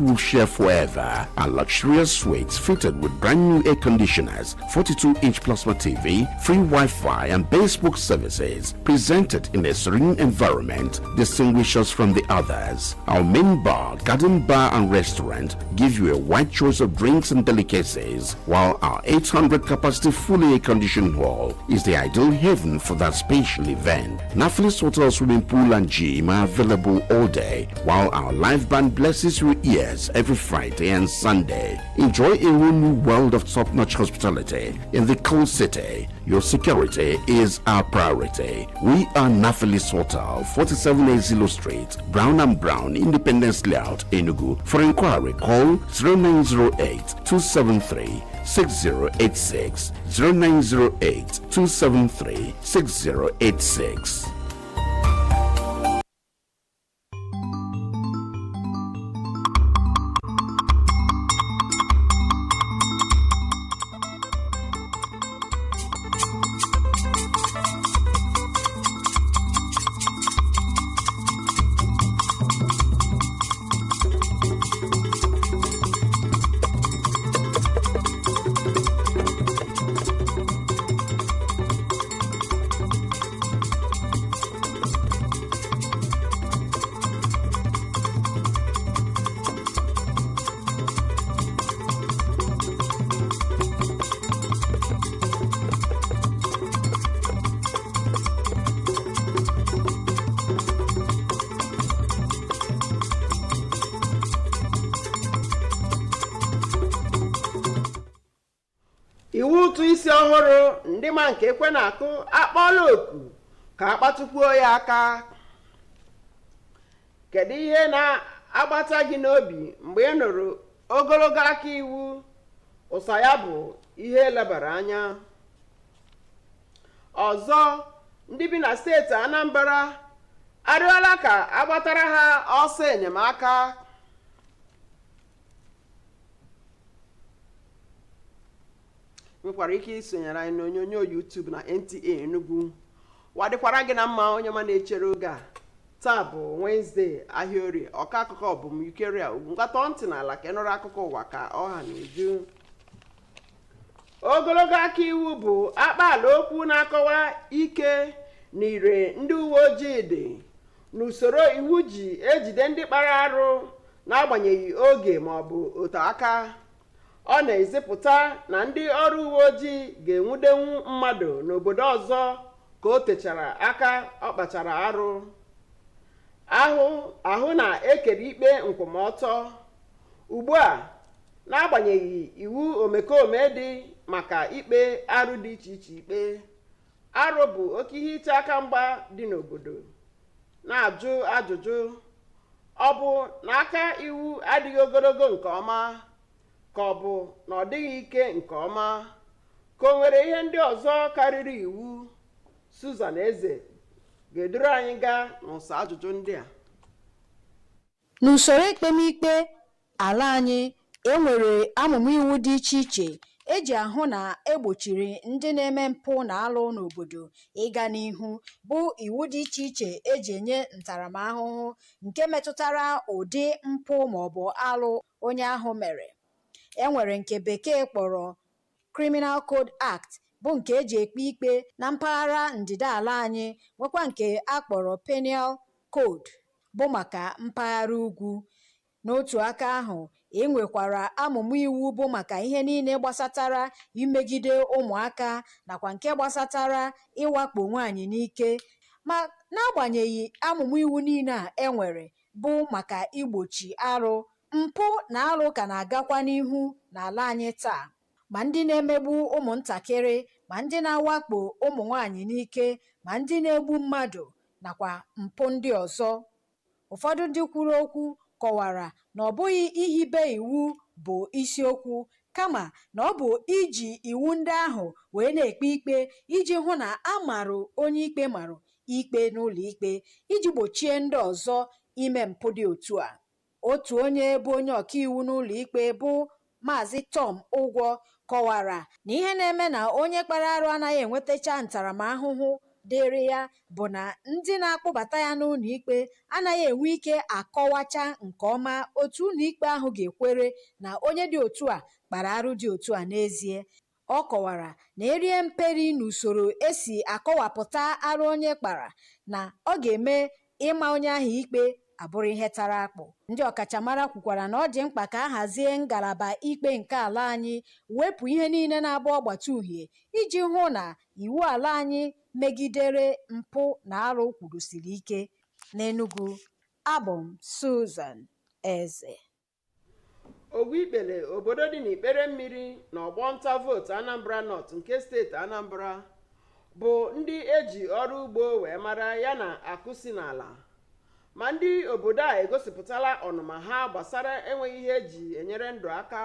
memories will share forever. And luxurious suites fitted with brand new air conditioners, 42-inch plasma TV, free Wi-Fi and Facebook services, presented in a serene environment, distinguish us from the others. Our main bar, garden bar and restaurant give you a wide choice of drinks and delicacies, while our 800 capacity fully air-conditioned hall is the ideal haven for that special event. Nafilis Hotel swimming pool and gym are available all day, while our live band blesses your ears every Friday and Sunday. Enjoy a whole new world of top-notch hospitality in the cool city. Your security is our priority. We are Nafilis Hotel, 47 Azilo Street, Brown and Brown, Independence Layout, Enugu. For inquiry, call 0908-273-6086, 0908-273-6086. iwu ụtụ isi ọhụrụ ndị ma nke ekwe na-akụ akpọọla oku ka akpatụkwuo ya aka. Kedu ihe na-agbata gị n'obi mgbe ị nụrụ ogologo aka iwu ụsa ya bụ ihe elebara anya? Ọzọ, ndị bi na steeti Anambra arịọla ka agbatara ha ọsọ enyemaka. Nwekwara ike isonyere anyị n'onyonyo YouTube na NTA Enugu. Wadịkwara gị na mma onye ma na-echere oge a. Taa bụ Wednesday, ahịa orie. Ọka akụkọ bụ m Yukeria ugwu. Ngwatọ ntị n'ala ka ịnụrụ akụkọ ụwa ka ọha na-eju. Ogologo aka iwu bụ akpaala okwu na-akọwa ike na ire ndị uwe ojii dị n'usoro iwu ji ejide ndị kpara arụ n'agbanyeghị oge ma ọ bụ otu aka. Ọ na-ezipụta na ndị ọrụ uwe ojii ga-enwudenwu mmadụ n'obodo ọzọ ka o techara aka ọ kpachara arụ. Ahụ na-ekere ikpe nkwụmọtọ. Ugbu a, n'agbanyeghị iwu omekome dị maka ikpe arụ dị iche iche ikpe, arụ bụ oke ihe ite aka mgba dị n'obodo. Na-ajụ ajụjụ, ọ bụ na aka iwu adịghị ogologo nke ọma, ka ọ bụ na ọ dịghị ike nke ọma, ka o nwere ihe ndị ọzọ karịrị iwu? Susan Eze ga-eduru anyị gaa n'ụsọ ajụjụ ndị a. N'usoro ekpemikpe ala anyị, enwere amụma iwu dị iche iche eji ahụ na egbochiri ndị na-eme mpụ na alụ n'obodo ịga n'ihu, bụ iwu dị iche iche eji enye ntaramahụhụ nke metụtara ụdị mpụ maọbụ alụ onye ahụ mere. Enwere nke bekee kpọrọ Criminal Code Act, bụ nke eji ekpe ikpe na mpaghara ndịda ala anyị, nwekwa nke akpọrọ Penal Code, bụ maka mpaghara ugwu. N'otu aka ahụ, enwekwara amụma iwu bụ maka ihe niile gbasatara imegide ụmụaka nakwa nke gbasatara ịwakpo nwaanyị n'ike. Ma n'agbanyeghị amụma iwu niile a enwere bụ maka igbochi arụ, mpụ na arụ ka na-agakwa n'ihu n'ala anyị taa, ma ndị na-emegbu ụmụntakịrị, ma ndị na-awakpo ụmụ nwaanyị n'ike, ma ndị na-egbu mmadụ nakwa mpụ ndị ọzọ. Ụfọdụ ndị kwuru okwu kọwara na ọ bụghị ihibe iwu bụ isiokwu, kama na ọ bụ iji iwu ndị ahụ wee na-ekpe ikpe iji hụ na a marụ onye ikpe marụ ikpe n'ụlọ ikpe, iji gbochie ndị ọzọ ime mpụ dị otu a. Otu onye bụ onye ọkaiwu n'ụlọ ikpe bụ Maazị Tom Ụgwọ kọwara na ihe na-eme na onye kpara arụ anaghị enwetacha ntaramahụhụ dịrị ya bụ na ndị na-akpụbata ya n'ụlọ ikpe anaghị enwe ike akọwacha nke ọma otu ụlọ ikpe ahụ ga-ekwere na onye dị otu a kpara arụ dị otu a n'ezie. Ọ kọwara na erie mperi n'usoro esi akọwapụta arụ onye kpara na ọ ga-eme ịma onye ahụ ikpe abụrụ ihe tara akpụ. Ndị ọkachamara kwukwara na ọ dị mkpa ka a hazie ngalaba ikpe nke ala anyị, wepụ ihe niile na-agba ọgbata uhie iji hụ na iwu ala anyị megidere mpụ na arụ kwudosiri ike. N'Enugu, abụ m Susan Eze. Ogwuikpele, obodo dị n'ikpere mmiri na ọgbọ nta vootu Anambra North nke steeti Anambra, bụ ndị eji ọrụ ugbo wee mara ya na akụ si n'ala. Ma ndị obodo a egosipụtala ọnụma ha gbasara enweghị ihe eji enyere ndụ aka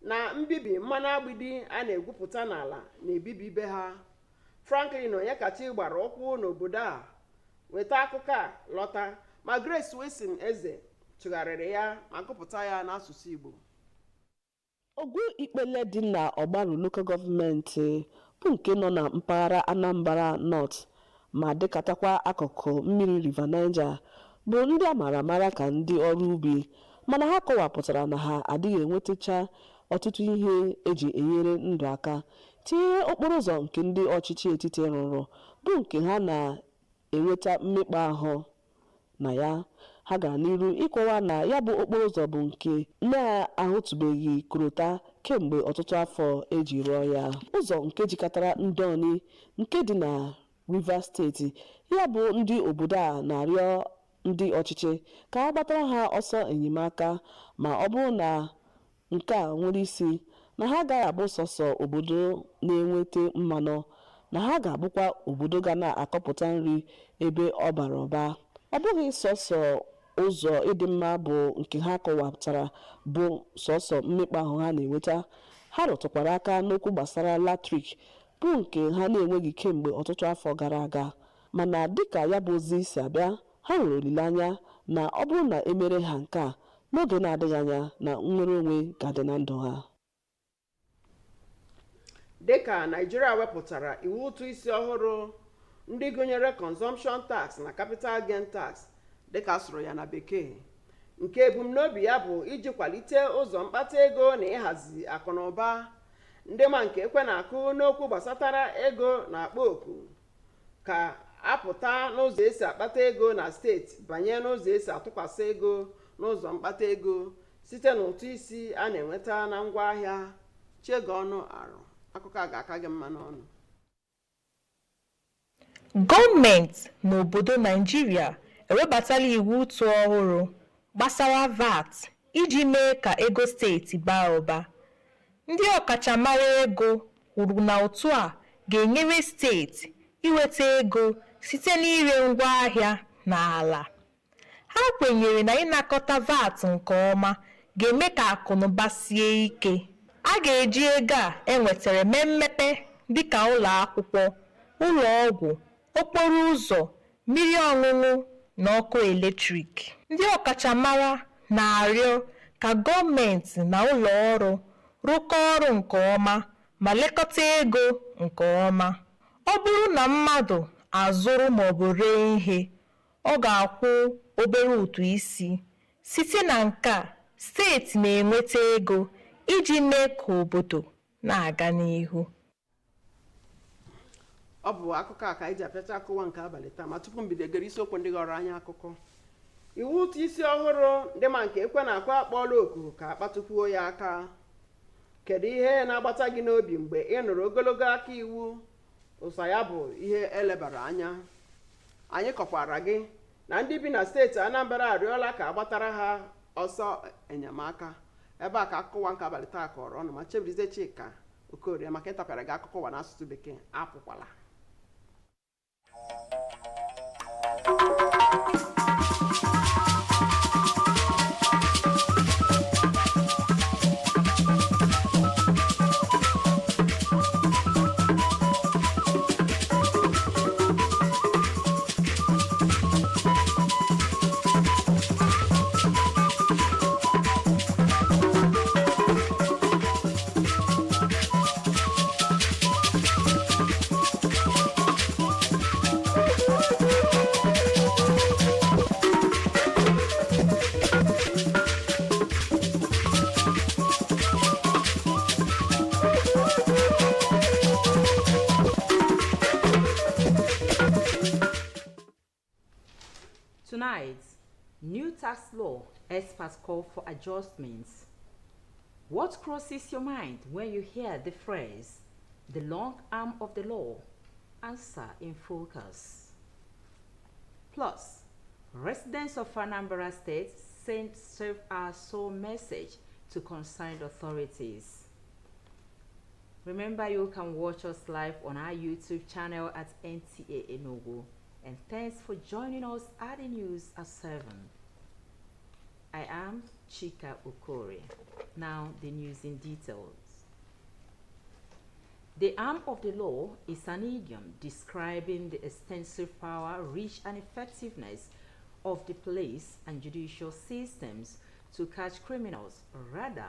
na mbibi mmanụ agbidi a na-egwupụta n'ala na-ebibi be ha. Franklin Onyekachi gbara ụkwụ n'obodo a weta akụkọ a lọta, ma Grace Wilson Eze tụgharịrị ya ma gụpụta ya n'asụsụ Igbo. Ogwuikpele dị na Ọgbaru Local Gọọmenti bụ nke nọ na mpaghara Anambra North ma dịkatakwa akụkụ mmiri River Niger, bụ ndị a mara amara ka ndị ọrụ ubi, mana ha kọwapụtara na ha adịghị enwetacha ọtụtụ ihe eji enyere ndụ aka, tinyere okporo ụzọ nke ndị ọchịchị etiti rụrụ bụ nke ha na-enweta mmekpa ahụ na ya. Ha gara n'iru ịkọwa na ya bụ okporo ụzọ bụ nke na-ahụtụbeghị korota kemgbe ọtụtụ afọ eji rụọ ya. Ụzọ nke jikọtara ndị Ọnị nke dị na Rivers steeti, ya bụ ndị obodo a na-arịọ ndị ọchịchị ka a gbatara ha ọsọ enyemaka, ma ọ bụrụ na nke a nwere isi na ha agaghị abụ sọsọ obodo na-enweta mmanụ, na ha ga-abụkwa obodo ga na-akọpụta nri ebe ọ bara ụba. Ọ bụghị sọsọ ụzọ ịdị mma bụ nke ha kọwapụtara bụ sọsọ mmekpa ahụ ha na-enweta. Ha rụtụkwara aka n'okwu gbasara latrik bụ nke ha na-enweghị kemgbe ọtụtụ afọ gara aga, mana dịka ya bụ ozi si abịa, ha nwere olileanya na ọ bụrụ na emere ha nke a n'oge na-adịghị anya na nnwere onwe ga-adị na ndụ ha. Dịka Naịjirịa wepụtara iwu ụtụ isi ọhụrụ ndị gụnyere consumption tax na capital gain tax dịka asụrụ ya na bekee, nke ebumnobi ya bụ iji kwalite ụzọ mkpata ego na ịhazi akụnụba. Ndị ma nke ekwe na-akụ n'okwu gbasatara ego na akpa oku ka apụta n'ụzọ esi akpata ego na steeti banye n'ụzọ esi atụkwasị ego n'ụzọ mkpata ego site n'ụtụ isi a na-enweta na ngwaahịa. Chego ọnụ arụ, akụkọ a ga-aka gị mma n'ọnụ. Gọọmenti n'obodo Naịjirịa ewebatala iwu ụtụ ọhụrụ gbasara VAT iji mee ka ego steeti baa ụba. Ndị ọkachamara ego kwuru na ụtụ a ga-enyere steeti inweta ego site n'ire ngwaahịa na ala. Ha kwenyere na ịnakọta VAT nke ọma ga-eme ka akụnụba sie ike. A ga-eji ego a enwetara mee mmepe dịka ụlọ akwụkwọ, ụlọ ọgwụ, okporo ụzọ, mmiri ọṅụṅụ na ọkụ eletrik. Ndị ọkachamara na-arịọ ka gọọmenti na ụlọ ọrụ rụkọọ ọrụ nke ọma ma lekọta ego nke ọma. Ọ bụrụ na mmadụ azụrụ maọbụ ree ihe, ọ ga-akwụ obere ụtụ isi. Site na nke a, steeti na-enweta ego iji mee ka obodo na-aga n'ihu. Ọ bụ akụkọ a ka anyị ji apịacha akụwa nke abalị taa, ma tupu mbido egere isiokwu ndị ghọrọ anyị akụkọ. Iwu ụtụ isi ọhụrụ ndị ma nke ekwe na-akụ akpọọla oku ka akpatụkwuo ya aka. Kedu ihe na-agbata gị n'obi mgbe ị nụrụ ogologo aka iwu ụsa ya bụ ihe elebara anya? Anyị kọkwara gị na ndị bi na steeti Anambra arịọla ka agbatara ha ọsọ enyemaka. Ebe a ka akụkọ nke abalị taa kọrọ ọnụ, ma Chebirize Chika Okorie maka ịtapịara gị akụkọ ụwa n'asụsụ Bekee. Apụkwala. Besides, new tax law experts call for adjustments. What crosses your mind when you hear the phrase, the long arm of the law? Answer in focus. Plus, residents of Anambra State sent Serve Our Soul message to concerned authorities. Remember, you can watch us live on our YouTube channel at NTA Enugu. And thanks for joining us at the news at 7. I am Chika Okori. Now the news in details. The arm of the law is an idiom describing the extensive power, reach, and effectiveness of the police and judicial systems to catch criminals, rather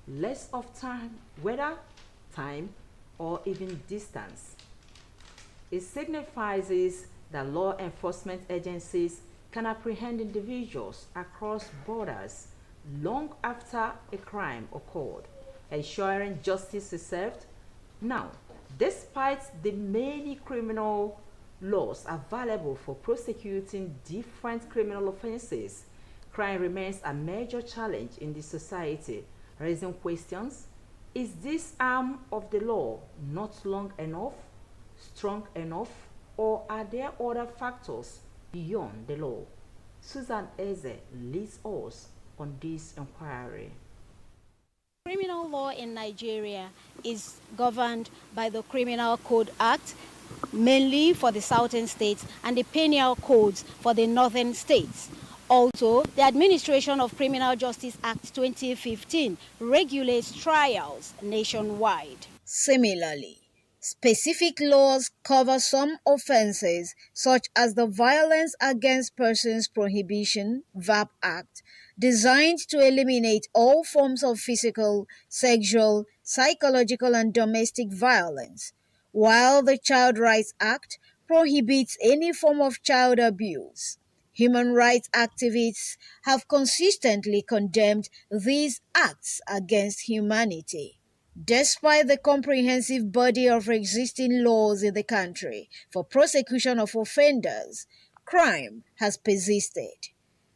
less of time, whether time or even distance. It signifies that law enforcement agencies can apprehend individuals across borders long after a crime occurred, ensuring justice is served. Now, despite the many criminal laws available for prosecuting different criminal offenses, crime remains a major challenge in the society, raising questions. Is this arm of the law not long enough, strong enough, or are there other factors beyond the law? Susan Eze leads us on this inquiry. Criminal law in Nigeria is governed by the Criminal Code Act, mainly for the southern states, and the penal codes for the northern states. Also, the Administration of Criminal Justice Act 2015 regulates trials nationwide. Similarly, specific laws cover some offenses, such as the Violence Against Persons Prohibition (VAP) Act, designed to eliminate all forms of physical, sexual, psychological, and domestic violence, while the Child Rights Act prohibits any form of child abuse. Human rights activists have consistently condemned these acts against humanity. Despite the comprehensive body of existing laws in the country for prosecution of offenders, crime has persisted,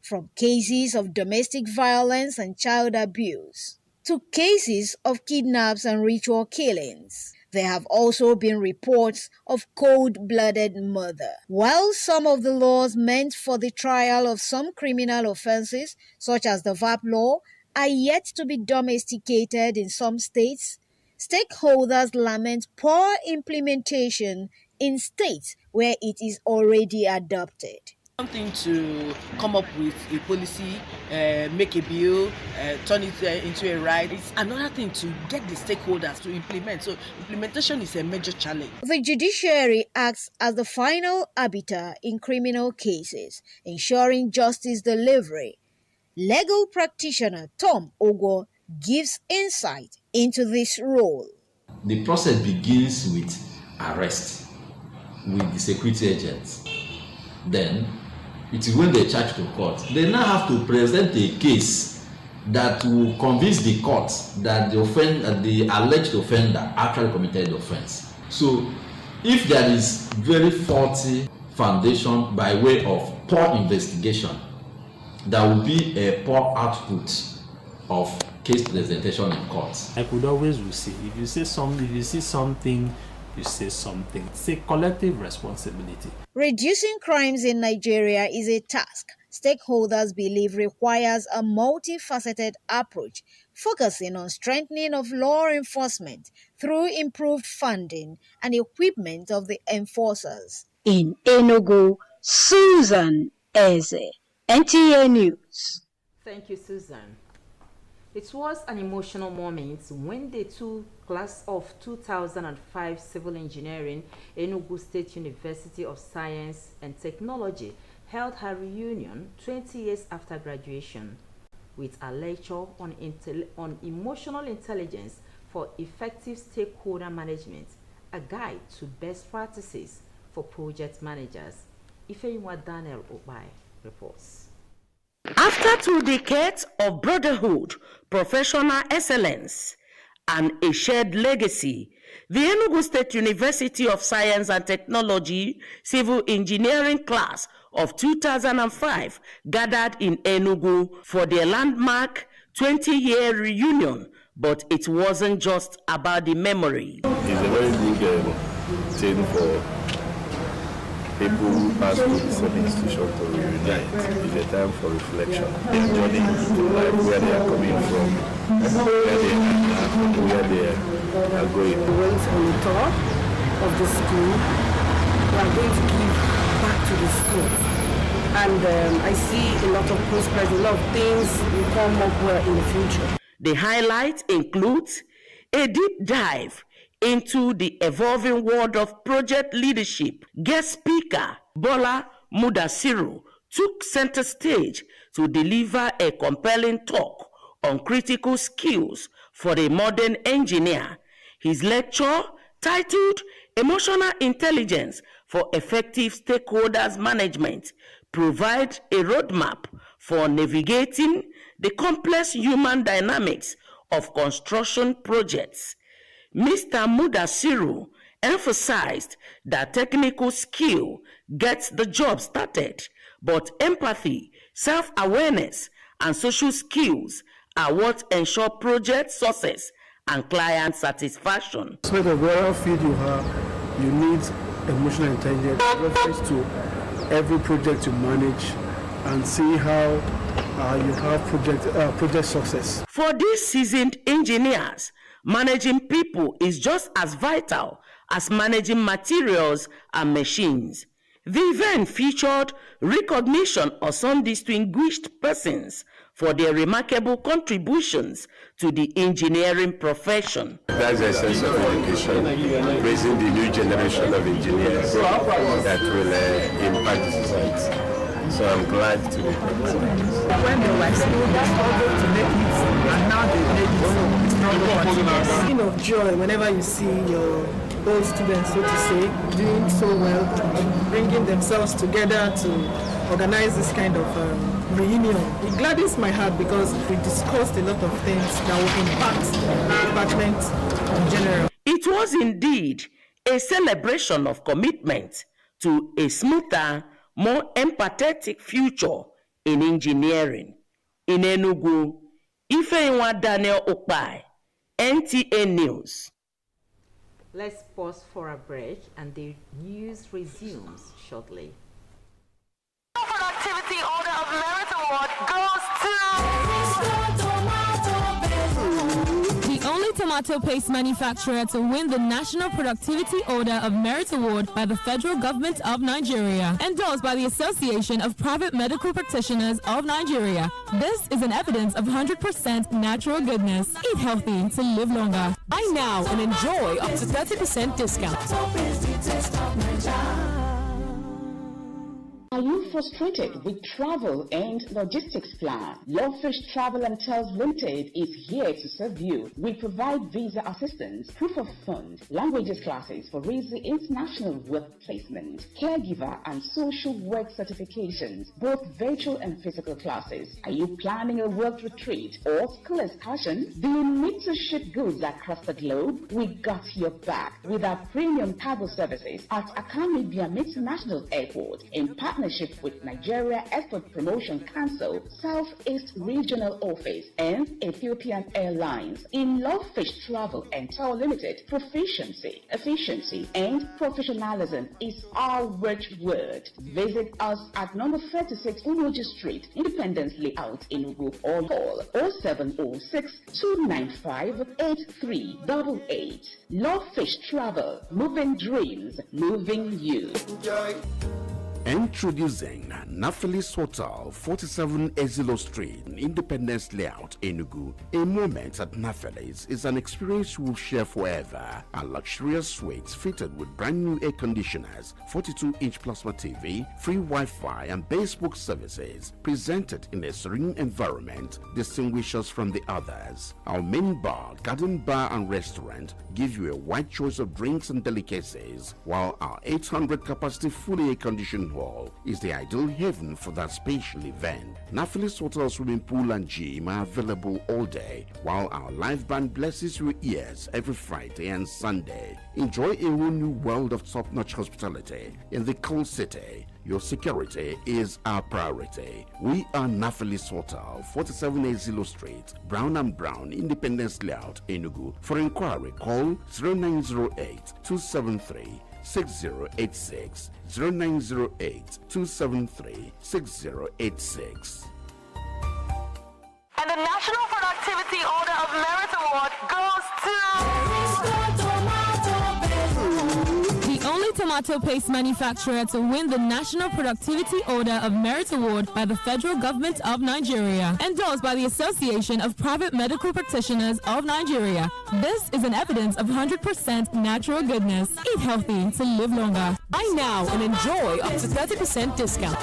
from cases of domestic violence and child abuse to cases of kidnaps and ritual killings. There have also been reports of cold-blooded murder. While some of the laws meant for the trial of some criminal offenses, such as the VAP law, are yet to be domesticated in some states, stakeholders lament poor implementation in states where it is already adopted. Something to come up with a policy, make a bill, turn it into a right. It's another thing to get the stakeholders to implement. So implementation is a major challenge. The judiciary acts as the final arbiter in criminal cases, ensuring justice delivery. Legal practitioner Tom Ogo gives insight into this role. The process begins with arrest with the security agents. Then it is when they charge to court. They now have to present a case that will convince the court that the alleged offender actually committed the offense. So if there is very faulty foundation by way of poor investigation, there will be a poor output of case presentation in court. I could always say, if you see something, you say something. It's a collective responsibility. Reducing crimes in Nigeria is a task stakeholders believe requires a multifaceted approach, focusing on strengthening of law enforcement through improved funding and equipment of the enforcers. In Enugu, Susan Eze, NTA News. Thank you, Susan. It was an emotional moment when the class of 2005 Civil Engineering, Enugu State University of Science and Technology, held her reunion 20 years after graduation with a lecture on emotional intelligence for effective stakeholder management, a guide to best practices for project managers. Ifeyinwa Daniel Obai reports. After 2 decades of brotherhood, professional excellence, and a shared legacy, the Enugu State University of Science and Technology Civil Engineering class of 2005 gathered in Enugu for their landmark 20-year reunion, but it wasn't just about the memory. It's a very big thing for people who pass through the same institution to reunite. It's a time for reflection, a journey into life, where they are coming from, where they are now, where they are going. We went on a tour of the school. We are going to give back to the school. And I see a lot of prospects, a lot of things will come up well in the future. The highlight includes a deep dive into the evolving world of project leadership. Guest speaker Bola Mudasiru took center stage to deliver a compelling talk on critical skills for a modern engineer. His lecture, titled Emotional Intelligence for Effective Stakeholders Management, provides a roadmap for navigating the complex human dynamics of construction projects. Mr. Mudasiru emphasized that technical skill gets the job started, but empathy, self-awareness, and social skills are what ensure project success and client satisfaction. So the wherever field you have, you need emotional intelligence reference to every project you manage and see how you have project success. For these seasoned engineers, managing people is just as vital as managing materials and machines. The event featured recognition of some distinguished persons for their remarkable contributions to the engineering profession. That's the essence of education, raising the new generation of engineers that will impact society. So I'm glad to be prepared. When they were still struggled to make it, and now they make it, struggle. Feeling of joy whenever you see your old students, so to say, doing so well, and bringing themselves together to organize this kind of reunion. It gladdens my heart because we discussed a lot of things that will impact the department in general. It was indeed a celebration of commitment to a smoother, more empathetic future in engineering. In Enugu, Ifeinwa Daniel Okpai, NTA News. Let's pause for a break and the news resumes shortly. Productivity Order of Merit Award goes to the only tomato paste manufacturer to win the National Productivity Order of Merit Award by the Federal Government of Nigeria, endorsed by the Association of Private Medical Practitioners of Nigeria. This is an evidence of 100% natural goodness. Eat healthy to live longer. Buy now and enjoy up to 30% discount. Are you frustrated with travel and logistics plan? Lovefish Travel and Tours Limited is here to serve you. We provide visa assistance, proof of fund, languages classes for easy international work placement, caregiver and social work certifications, both virtual and physical classes. Are you planning a work retreat or school excursion? Do you need to ship goods across the globe? We got your back with our premium cargo services at Akami Biam International Airport in partnership with Nigeria Export Promotion Council, Southeast Regional Office, and Ethiopian Airlines. In Lovefish Travel and Tour Limited, proficiency, efficiency, and professionalism is our watchword. Visit us at number 36 Umoji Street, Independence Layout, Enugu, or call 0706 295 8388. Lovefish Travel, moving dreams, moving you. Introducing Naphtali's Hotel, 47 Ezilo Street, Independence Layout, Enugu. A moment at Naphtali's is an experience you will share forever. A luxurious suites fitted with brand new air conditioners, 42-inch plasma TV, free Wi-Fi, and basebook services. Presented in a serene environment, distinguish us from the others. Our main bar, garden bar, and restaurant give you a wide choice of drinks and delicacies, while our 800 capacity fully air-conditioned all, is the ideal haven for that special event. Nafilis Hotel Swimming Pool and Gym are available all day, while our live band blesses your ears every Friday and Sunday. Enjoy a whole new world of top-notch hospitality in the cool city. Your security is our priority. We are Nafilis Hotel, 4780 Street, Brown and Brown, Independence Layout, Enugu. For inquiry, call 0908-273-6086, 0908-273-6086. And the National Productivity Order of Merit Award goes to... The only tomato paste manufacturer to win the National Productivity Order of Merit Award by the Federal Government of Nigeria, endorsed by the Association of Private Medical Practitioners of Nigeria. This is an evidence of 100% natural goodness. Eat healthy to live longer. Buy now and enjoy up to 30% discount.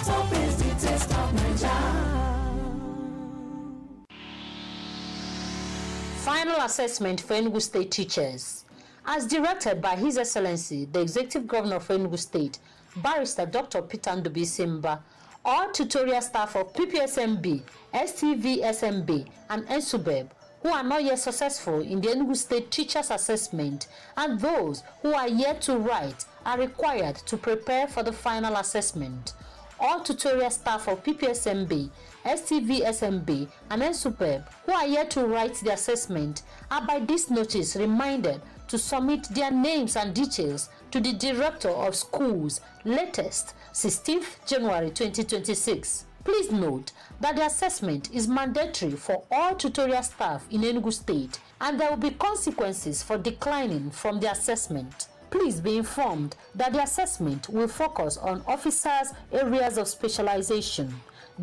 Final assessment for Enugu State teachers. As directed by His Excellency, the Executive Governor of Enugu State, Barrister Dr. Peter Ndubisimba, all tutorial staff of PPSMB, STVSMB, and NSUBEB who are not yet successful in the Enugu State Teachers Assessment and those who are yet to write are required to prepare for the final assessment. All tutorial staff of PPSMB, STVSMB, and NSUPEB who are yet to write the assessment are by this notice reminded to submit their names and details to the Director of Schools latest 16th January 2026. Please note that the assessment is mandatory for all tutorial staff in Enugu State and there will be consequences for declining from the assessment. Please be informed that the assessment will focus on officers' areas of specialization.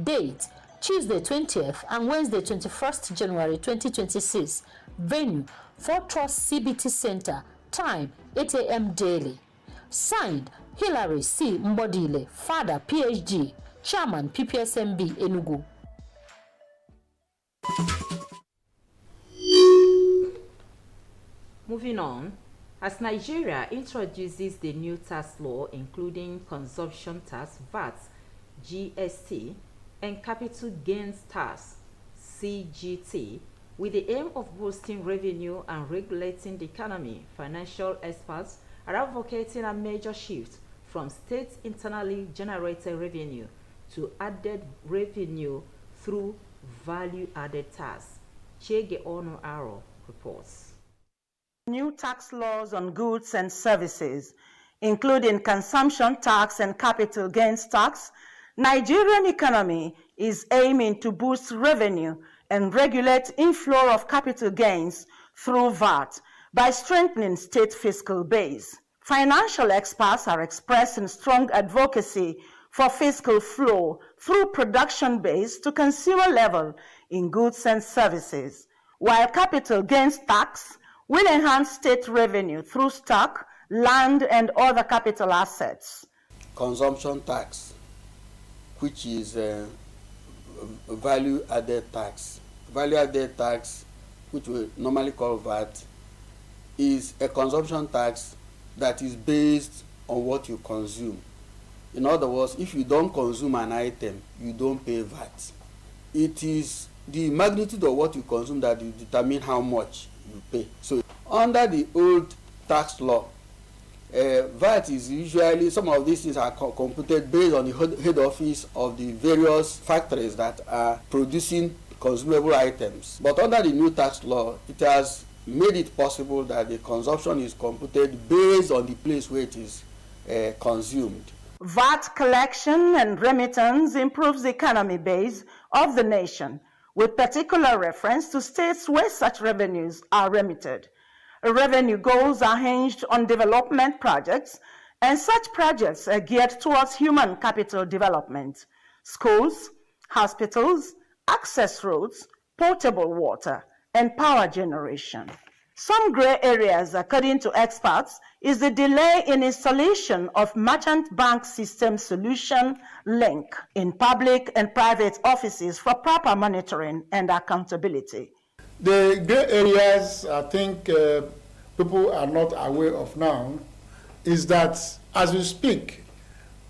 Date: Tuesday 20th and Wednesday 21st January 2026. Venue: Fort Trust CBT Center. Time: 8 a.m. daily. Signed: Hilary C. Mbodile, Father, PhD, Chairman, PPSMB, Enugu. Moving on, as Nigeria introduces the new tax law including consumption tax, VAT, GST, and capital gains tax, CGT, with the aim of boosting revenue and regulating the economy, financial experts are advocating a major shift from state internally generated revenue to added revenue through value-added tax. Chege Ono Aro reports. New tax laws on goods and services, including consumption tax and capital gains tax, Nigerian economy is aiming to boost revenue and regulate inflow of capital gains through VAT by strengthening state fiscal base. Financial experts are expressing strong advocacy for fiscal flow through production base to consumer level in goods and services, while capital gains tax will enhance state revenue through stock, land, and other capital assets. Consumption tax, which is a value-added tax. Value-added tax, which we normally call VAT, is a consumption tax that is based on what you consume. In other words, if you don't consume an item, you don't pay VAT. It is the magnitude of what you consume that will determine how much you pay. So under the old tax law, VAT is usually, some of these things are computed based on the head office of the various factories that are producing consumable items. But under the new tax law, it has made it possible that the consumption is computed based on the place where it is consumed. VAT collection and remittance improves the economy base of the nation, with particular reference to states where such revenues are remitted. Revenue goals are hinged on development projects, and such projects are geared towards human capital development, schools, hospitals, access roads, potable water, and power generation. Some gray areas, according to experts, is the delay in installation of merchant bank system solution link in public and private offices for proper monitoring and accountability. The gray areas I think people are not aware of now is that as we speak,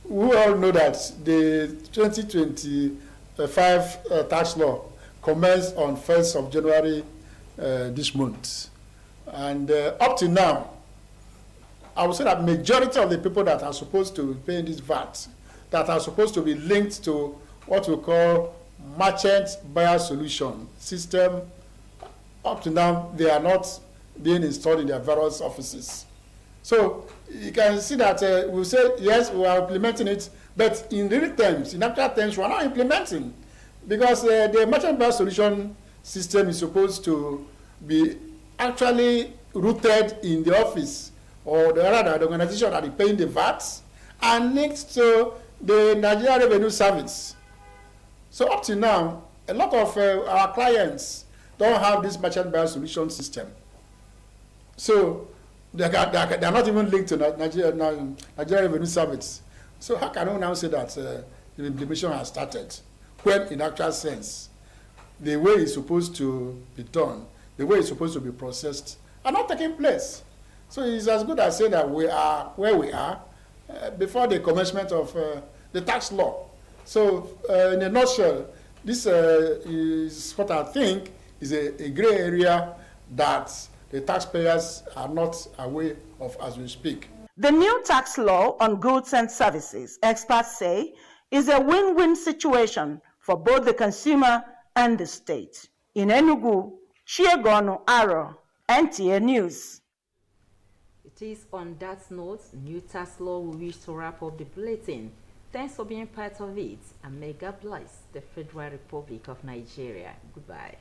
we all know that the 2025 tax law commenced on 1st of January this month. And up to now, I would say that majority of the people that are supposed to be paying this VAT, that are supposed to be linked to what we call merchant buyer solution system, up to now, they are not being installed in their various offices. So you can see that we say, yes, we are implementing it, but in real terms, in actual terms, we are not implementing, because the merchant buyer solution system is supposed to be actually rooted in the office, or rather the organization that is paying the VAT, and linked to the Nigeria Revenue Service. So up to now, a lot of our clients don't have this merchant buyer solution system. So they are not even linked to Nigeria Revenue Service. So how can we now say that the implementation has started, when in actual sense, the way it's supposed to be done, the way it's supposed to be processed, are not taking place? So it's as good as saying that we are where we are before the commencement of the tax law. So in a nutshell, this is what I think is a gray area that the taxpayers are not aware of as we speak. The new tax law on goods and services, experts say, is a win-win situation for both the consumer and the state. In Enugu, Chiegono Aro, NTA News. It is on that note, new tax law we wish to wrap up the bulletin. Thanks for being part of it, and may God bless the Federal Republic of Nigeria. Goodbye.